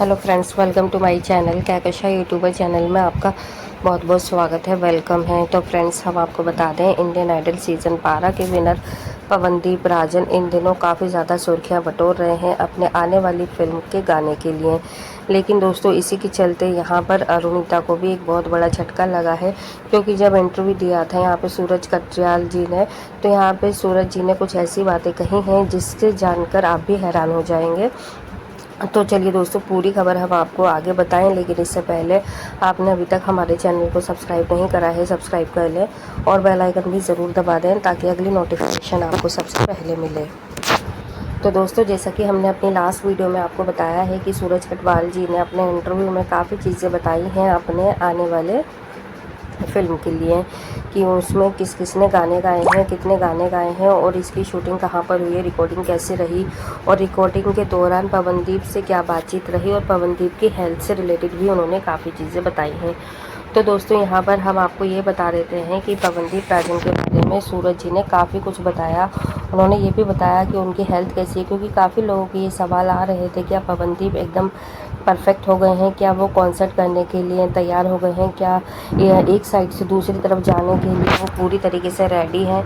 Hello friends, welcome to my channel Kahkasha YouTuber channel में आपका बहुत बहुत स्वागत है, वेलकम है। तो फ्रेंड्स, हम आपको बता दें, इंडियन आइडल सीज़न 12 के विनर पवनदीप राजन इन दिनों काफ़ी ज़्यादा सुर्खियां बटोर रहे हैं अपने आने वाली फिल्म के गाने के लिए। लेकिन दोस्तों, इसी के चलते यहाँ पर अरुणिता को भी एक बहुत बड़ा झटका लगा है, क्योंकि जब इंटरव्यू दिया था यहाँ पे सूरज कटरियाल जी ने, तो यहाँ पे सूरज जी ने कुछ ऐसी बातें कही हैं जिससे जानकर आप भी हैरान हो जाएंगे। तो चलिए दोस्तों, पूरी खबर हम आपको आगे बताएं, लेकिन इससे पहले आपने अभी तक हमारे चैनल को सब्सक्राइब नहीं करा है, सब्सक्राइब कर लें और बेल आइकन भी ज़रूर दबा दें ताकि अगली नोटिफिकेशन आपको सबसे पहले मिले। तो दोस्तों, जैसा कि हमने अपनी लास्ट वीडियो में आपको बताया है कि सूरज कटवाल जी ने अपने इंटरव्यू में काफ़ी चीज़ें बताई हैं अपने आने वाले फिल्म के लिए, कि उसमें किस किस ने गाने गाए हैं, कितने गाने गाए हैं और इसकी शूटिंग कहाँ पर हुई है, रिकॉर्डिंग कैसे रही और रिकॉर्डिंग के दौरान पवनदीप से क्या बातचीत रही और पवनदीप की हेल्थ से रिलेटेड भी उन्होंने काफ़ी चीज़ें बताई हैं। तो दोस्तों, यहाँ पर हम आपको ये बता देते हैं कि पवनदीप राजन के बारे में सूरज जी ने काफ़ी कुछ बताया। उन्होंने ये भी बताया कि उनकी हेल्थ कैसी है, क्योंकि काफ़ी लोगों के ये सवाल आ रहे थे, क्या पवनदीप एकदम परफेक्ट हो गए हैं, क्या वो कॉन्सर्ट करने के लिए तैयार हो गए हैं, क्या एक साइड से दूसरी तरफ जाने के लिए वो पूरी तरीके से रेडी हैं,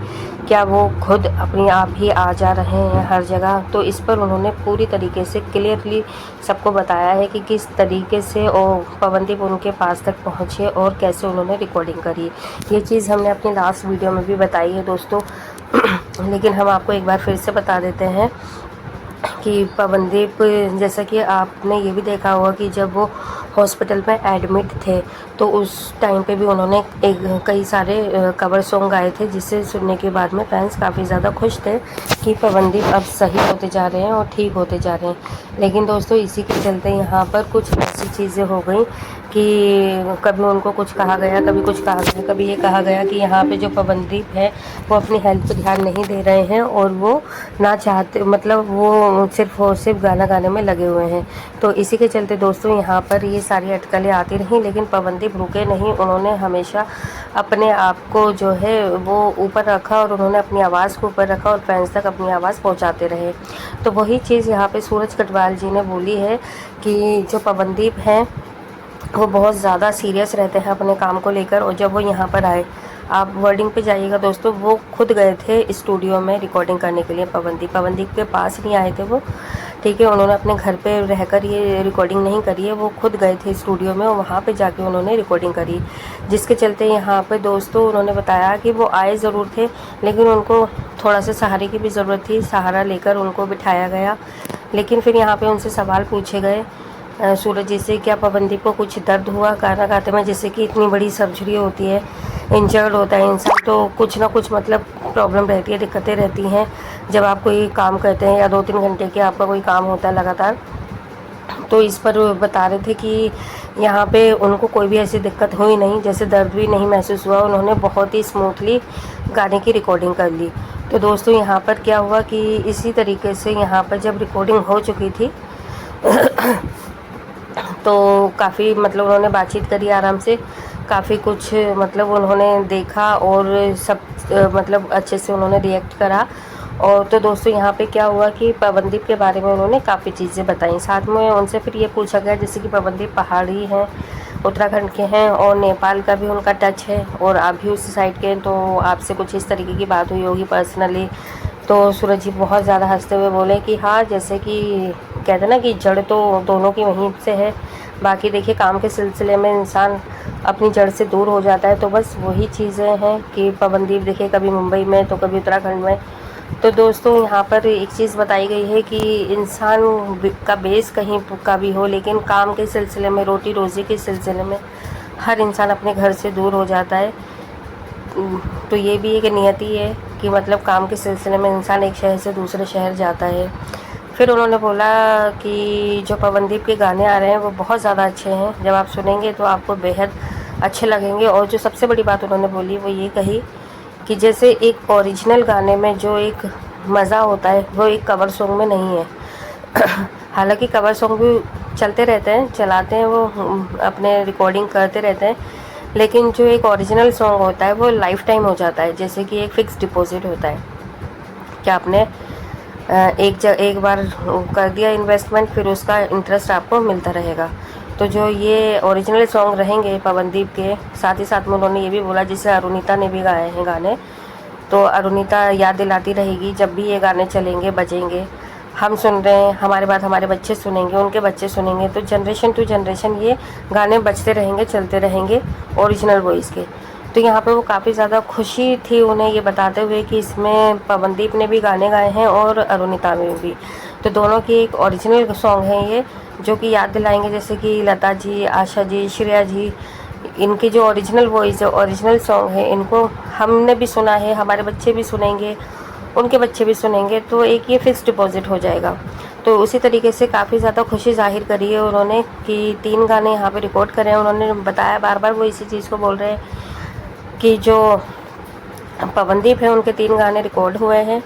क्या वो खुद अपने आप ही आ जा रहे हैं हर जगह। तो इस पर उन्होंने पूरी तरीके से क्लियरली सबको बताया है कि किस तरीके से पवनदीप उनके पास तक पहुँचे और कैसे उन्होंने रिकॉर्डिंग करी। ये चीज़ हमने अपनी लास्ट वीडियो में भी बताई है दोस्तों लेकिन हम आपको एक बार फिर से बता देते हैं कि पवनदीप, जैसा कि आपने ये भी देखा होगा कि जब वो हॉस्पिटल में एडमिट थे तो उस टाइम पे भी उन्होंने कई सारे कवर सॉन्ग गाए थे, जिसे सुनने के बाद में फैंस काफ़ी ज़्यादा खुश थे कि पवनदीप अब सही होते जा रहे हैं और ठीक होते जा रहे हैं। लेकिन दोस्तों, इसी के चलते यहाँ पर कुछ ऐसी चीज़ें हो गई कि कभी उनको कुछ कहा गया, कभी कुछ कहा गया, कभी ये कहा गया कि यहाँ पे जो पवनदीप है वो अपनी हेल्थ पर ध्यान नहीं दे रहे हैं और वो ना चाहते, मतलब वो सिर्फ और सिर्फ गाना गाने में लगे हुए हैं। तो इसी के चलते दोस्तों, यहाँ पर ये सारी अटकलें आती रहीं, लेकिन पवनदीप रुके नहीं। उन्होंने हमेशा अपने आप को जो है वो ऊपर रखा और उन्होंने अपनी आवाज़ को ऊपर रखा और फैंस तक अपनी आवाज़ पहुँचाते रहे। तो वही चीज़ यहाँ पे सूरज कटवाल जी ने बोली है कि जो पवनदीप हैं वो बहुत ज़्यादा सीरियस रहते हैं अपने काम को लेकर। और जब वो यहाँ पर आए, आप वर्डिंग पे जाइएगा दोस्तों, वो खुद गए थे स्टूडियो में रिकॉर्डिंग करने के लिए। पवनदीप के पास नहीं आए थे वो, ठीक है। उन्होंने अपने घर पे रहकर ये रिकॉर्डिंग नहीं करी है, वो खुद गए थे स्टूडियो में और वहाँ पे जाके उन्होंने रिकॉर्डिंग करी। जिसके चलते यहाँ पे दोस्तों उन्होंने बताया कि वो आए ज़रूर थे, लेकिन उनको थोड़ा सा सहारे की भी ज़रूरत थी। सहारा लेकर उनको बिठाया गया। लेकिन फिर यहाँ पर उनसे सवाल पूछे गए सूरज जी से, क्या पवनदीप को कुछ दर्द हुआ गाना गाते में? जैसे कि इतनी बड़ी सर्जरी होती है, इंजर्ड होता है इंसान, तो कुछ ना कुछ मतलब प्रॉब्लम रहती है, दिक्कतें रहती हैं जब आप कोई काम करते हैं या 2-3 घंटे के आपका कोई काम होता है लगातार। तो इस पर बता रहे थे कि यहाँ पे उनको कोई भी ऐसी दिक्कत हुई नहीं, जैसे दर्द भी नहीं महसूस हुआ। उन्होंने बहुत ही स्मूथली गाने की रिकॉर्डिंग कर ली। तो दोस्तों, यहाँ पर क्या हुआ कि इसी तरीके से यहाँ पर जब रिकॉर्डिंग हो चुकी थी तो काफ़ी मतलब उन्होंने बातचीत करी आराम से, काफ़ी कुछ मतलब उन्होंने देखा और सब मतलब अच्छे से उन्होंने रिएक्ट करा। और तो दोस्तों, यहाँ पे क्या हुआ कि पवनदीप के बारे में उन्होंने काफ़ी चीज़ें बताई। साथ में उनसे फिर ये पूछा गया, जैसे कि पवनदीप पहाड़ी हैं, उत्तराखंड के हैं और नेपाल का भी उनका टच है और आप भी उसी साइड के हैं, तो आपसे कुछ इस तरीके की बात हुई होगी पर्सनली। तो सूरज जी बहुत ज़्यादा हंसते हुए बोले कि हाँ, जैसे कि कहते हैं ना कि जड़ तो दोनों की वहीं से है, बाकी देखिए काम के सिलसिले में इंसान अपनी जड़ से दूर हो जाता है। तो बस वही चीज़ें हैं कि पवनदीप देखिए कभी मुंबई में तो कभी उत्तराखंड में। तो दोस्तों, यहाँ पर एक चीज़ बताई गई है कि इंसान का बेस कहीं का भी हो, लेकिन काम के सिलसिले में, रोटी रोज़ी के सिलसिले में हर इंसान अपने घर से दूर हो जाता है। तो ये भी एक नियति है कि मतलब काम के सिलसिले में इंसान एक शहर से दूसरे शहर जाता है। फिर उन्होंने बोला कि जो पवनदीप के गाने आ रहे हैं वो बहुत ज़्यादा अच्छे हैं, जब आप सुनेंगे तो आपको बेहद अच्छे लगेंगे। और जो सबसे बड़ी बात उन्होंने बोली वो ये कही कि जैसे एक ओरिजिनल गाने में जो एक मज़ा होता है वो एक कवर सॉन्ग में नहीं है हालांकि कवर सॉन्ग भी चलते रहते हैं, चलाते हैं, वो अपने रिकॉर्डिंग करते रहते हैं, लेकिन जो एक ओरिजिनल सॉन्ग होता है वो लाइफ टाइम हो जाता है, जैसे कि एक फ़िक्स डिपॉजिट होता है। क्या आपने एक बार कर दिया इन्वेस्टमेंट, फिर उसका इंटरेस्ट आपको मिलता रहेगा। तो जो ये ओरिजिनल सॉन्ग रहेंगे पवनदीप के, साथ ही साथ में उन्होंने ये भी बोला, जिसे अरुणिता ने भी गाए हैं गाने, तो अरुणिता याद दिलाती रहेगी जब भी ये गाने चलेंगे बजेंगे, हम सुन रहे हैं, हमारे बाद हमारे बच्चे सुनेंगे, उनके बच्चे सुनेंगे, तो जनरेशन टू जनरेशन ये गाने बजते रहेंगे, चलते रहेंगे ओरिजिनल वॉइस के। तो यहाँ पे वो काफ़ी ज़्यादा खुशी थी उन्हें ये बताते हुए कि इसमें पवनदीप ने भी गाने गाए हैं और अरुणिता में भी। तो दोनों की एक ओरिजिनल सॉन्ग है ये, जो कि याद दिलाएंगे, जैसे कि लता जी, आशा जी, श्रेया जी, इनकी जो ओरिजिनल वॉइस है, ओरिजिनल सॉन्ग है, इनको हमने भी सुना है, हमारे बच्चे भी सुनेंगे, उनके बच्चे भी सुनेंगे, तो एक ये फिक्स डिपॉजिट हो जाएगा। तो उसी तरीके से काफ़ी ज़्यादा खुशी जाहिर करी है उन्होंने कि 3 गाने यहाँ पे रिकॉर्ड करे हैं। उन्होंने बताया, बार बार वो इसी चीज़ को बोल रहे हैं कि जो पवनदीप है उनके 3 गाने रिकॉर्ड हुए हैं।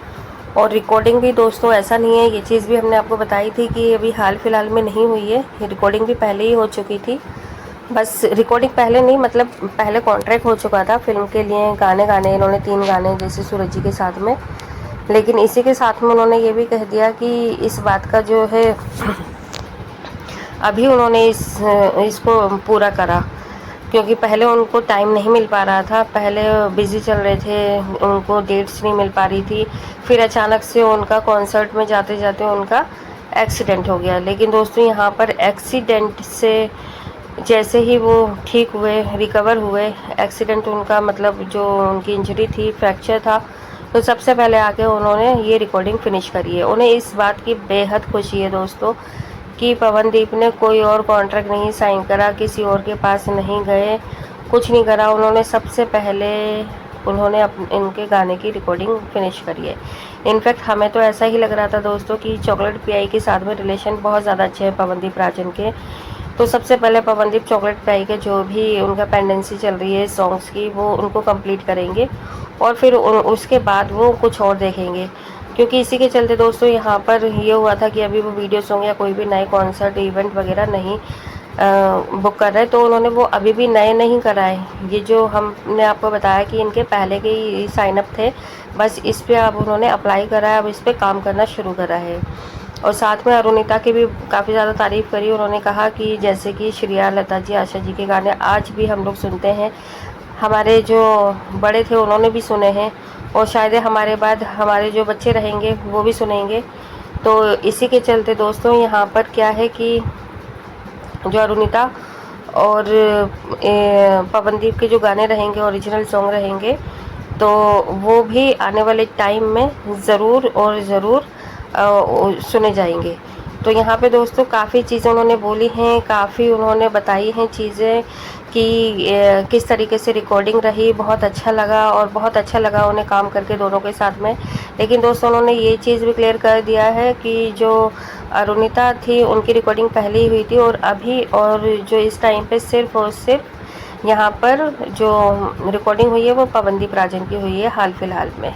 और रिकॉर्डिंग भी दोस्तों ऐसा नहीं है, ये चीज़ भी हमने आपको बताई थी कि अभी हाल फिलहाल में नहीं हुई है, ये रिकॉर्डिंग भी पहले ही हो चुकी थी। बस रिकॉर्डिंग पहले नहीं, मतलब पहले कॉन्ट्रैक्ट हो चुका था फिल्म के लिए, गाने गाने इन्होंने 3 गाने जैसे सूरज जी के साथ में। लेकिन इसी के साथ में उन्होंने ये भी कह दिया कि इस बात का जो है अभी उन्होंने इसको पूरा करा, क्योंकि पहले उनको टाइम नहीं मिल पा रहा था, पहले बिज़ी चल रहे थे, उनको डेट्स नहीं मिल पा रही थी। फिर अचानक से उनका कॉन्सर्ट में जाते जाते उनका एक्सीडेंट हो गया। लेकिन दोस्तों यहाँ पर एक्सीडेंट से जैसे ही वो ठीक हुए, रिकवर हुए, एक्सीडेंट उनका मतलब जो उनकी इंजरी थी, फ्रैक्चर था, तो सबसे पहले आके उन्होंने ये रिकॉर्डिंग फिनिश करी है। उन्हें इस बात की बेहद खुशी है दोस्तों कि पवनदीप ने कोई और कॉन्ट्रैक्ट नहीं साइन करा, किसी और के पास नहीं गए, कुछ नहीं करा, उन्होंने सबसे पहले उन्होंने इनके गाने की रिकॉर्डिंग फिनिश करी है। इनफैक्ट हमें तो ऐसा ही लग रहा था दोस्तों कि चॉकलेट पीआई के साथ में रिलेशन बहुत ज़्यादा अच्छे हैं पवनदीप राजन के। तो सबसे पहले पवनदीप चॉकलेट पीआई के जो भी उनका पेंडेंसी चल रही है सॉन्ग्स की, वो उनको कंप्लीट करेंगे और फिर उसके बाद वो कुछ और देखेंगे। क्योंकि इसी के चलते दोस्तों यहाँ पर ये हुआ था कि अभी वो वीडियो सॉन्ग या कोई भी नए कॉन्सर्ट इवेंट वगैरह नहीं बुक कर रहे, तो उन्होंने वो अभी भी नए नहीं कराए। ये जो हमने आपको बताया कि इनके पहले के ही साइन अप थे, बस इस पे अब उन्होंने अप्लाई करा है, अब इस पे काम करना शुरू करा है। और साथ में अरुणिता की भी काफ़ी ज़्यादा तारीफ़ करी। उन्होंने कहा कि जैसे कि श्रेया, लता जी, आशा जी के गाने आज भी हम लोग सुनते हैं, हमारे जो बड़े थे उन्होंने भी सुने हैं, और शायद हमारे बाद हमारे जो बच्चे रहेंगे वो भी सुनेंगे। तो इसी के चलते दोस्तों यहाँ पर क्या है कि जो अरुणिता और पवनदीप के जो गाने रहेंगे, ओरिजिनल सॉन्ग रहेंगे, तो वो भी आने वाले टाइम में ज़रूर और ज़रूर सुने जाएंगे। तो यहाँ पे दोस्तों काफ़ी चीज़ें उन्होंने बोली हैं, काफ़ी उन्होंने बताई हैं चीज़ें कि किस तरीके से रिकॉर्डिंग रही, बहुत अच्छा लगा और बहुत अच्छा लगा उन्हें काम करके दोनों के साथ में। लेकिन दोस्तों उन्होंने ये चीज़ भी क्लियर कर दिया है कि जो अरुणिता थी उनकी रिकॉर्डिंग पहले ही हुई थी, और अभी और जो इस टाइम पे सिर्फ और सिर्फ यहाँ पर जो रिकॉर्डिंग हुई है वो पवनदीप राजन की हुई है हाल फिलहाल में।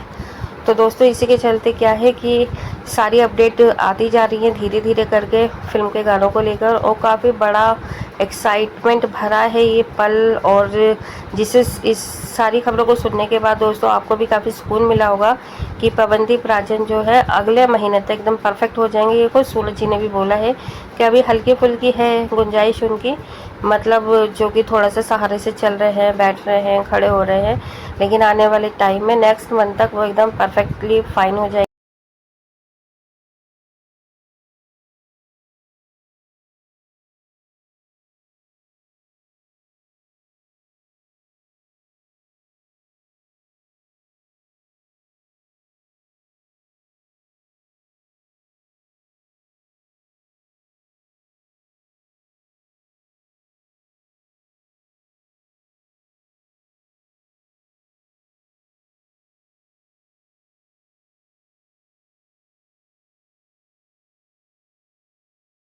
तो दोस्तों इसी के चलते क्या है कि सारी अपडेट आती जा रही है धीरे धीरे करके फिल्म के गानों को लेकर, और काफ़ी बड़ा एक्साइटमेंट भरा है ये पल। और जिसे इस सारी खबरों को सुनने के बाद दोस्तों आपको भी काफ़ी सुकून मिला होगा कि पवनदीप राजन जो है अगले महीने तक एकदम परफेक्ट हो जाएंगे। ये खुद सूरज जी ने भी बोला है कि अभी हल्की फुल्की है गुंजाइश उनकी, मतलब जो कि थोड़ा सा सहारे से चल रहे हैं, बैठ रहे हैं, खड़े हो रहे हैं, लेकिन आने वाले टाइम में नेक्स्ट मंथ तक वो एकदम परफेक्टली फाइन हो जाएंगे।